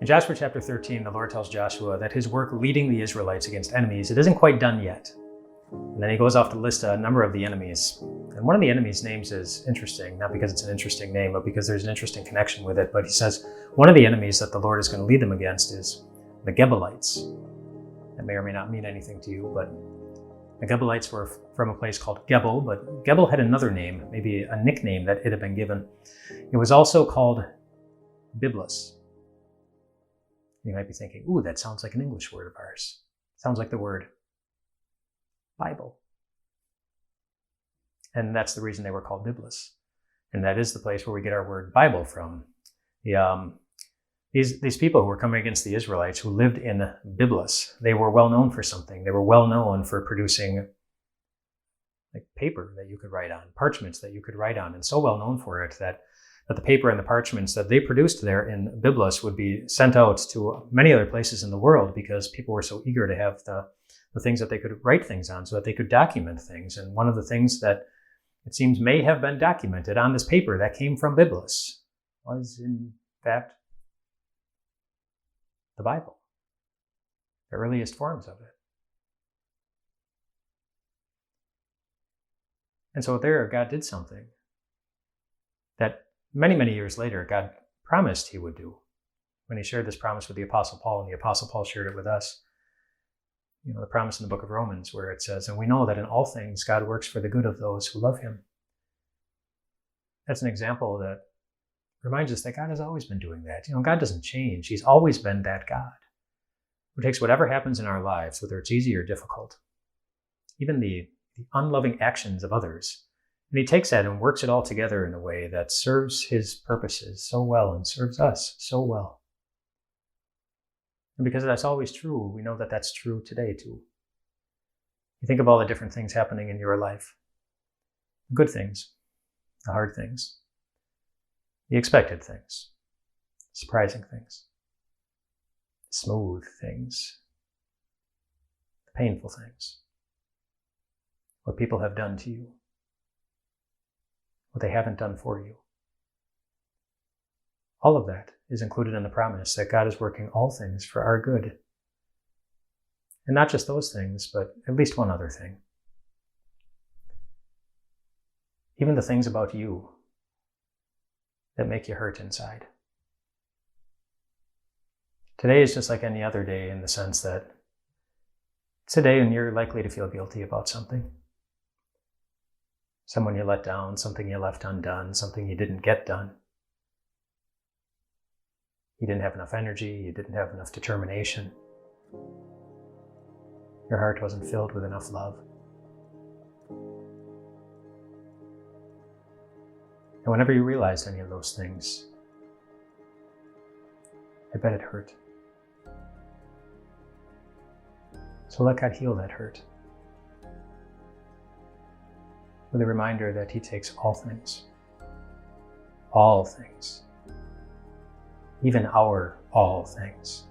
In Joshua chapter 13, the Lord tells Joshua that his work leading the Israelites against enemies, it isn't quite done yet. And then he goes off to list a number of the enemies. And one of the enemies' names is interesting, not because it's an interesting name, but because there's an interesting connection with it. But he says one of the enemies that the Lord is going to lead them against is the Gebalites. That may or may not mean anything to you, but the Gebalites were from a place called Gebal, but Gebal had another name, maybe a nickname that it had been given. It was also called Byblos. You might be thinking, ooh, that sounds like an English word of ours. Sounds like the word Bible. And that's the reason they were called Byblos. And that is the place where we get our word Bible from. These people who were coming against the Israelites who lived in Byblos, they were well known for something. They were well known for producing like paper that you could write on, parchments that you could write on, and so well known for it that the paper and the parchments that they produced there in Byblos would be sent out to many other places in the world because people were so eager to have the things that they could write things on so that they could document things. And one of the things that it seems may have been documented on this paper that came from Byblos was, in fact, the Bible, the earliest forms of it. And so there, God did something that many, many years later, God promised he would do when he shared this promise with the Apostle Paul, and the Apostle Paul shared it with us. You know, the promise in the book of Romans where it says, and we know that in all things God works for the good of those who love him. That's an example that reminds us that God has always been doing that. You know, God doesn't change. He's always been that God who takes whatever happens in our lives, whether it's easy or difficult, even the unloving actions of others, and he takes that and works it all together in a way that serves his purposes so well and serves us so well. And because that's always true, we know that that's true today too. You think of all the different things happening in your life. The good things, the hard things, the expected things, surprising things, the smooth things, the painful things, what people have done to you, what they haven't done for you. All of that is included in the promise that God is working all things for our good. And not just those things, but at least one other thing. Even the things about you that make you hurt inside. Today is just like any other day in the sense that it's a day when you're likely to feel guilty about something. Someone you let down, something you left undone, something you didn't get done. You didn't have enough energy, you didn't have enough determination. Your heart wasn't filled with enough love. And whenever you realized any of those things, I bet it hurt. So let God heal that hurt with a reminder that he takes all things, even our all things,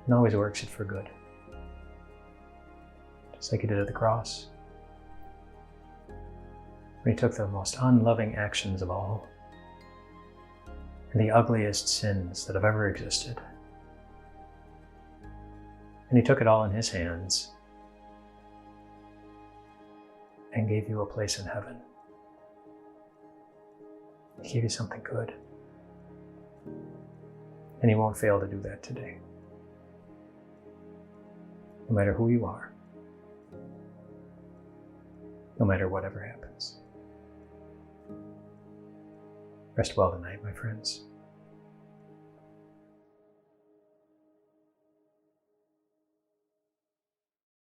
and always works it for good. Just like he did at the cross, when he took the most unloving actions of all, and the ugliest sins that have ever existed, and he took it all in his hands and gave you a place in heaven. He gave you something good. And he won't fail to do that today. No matter who you are. No matter whatever happens. Rest well tonight, my friends.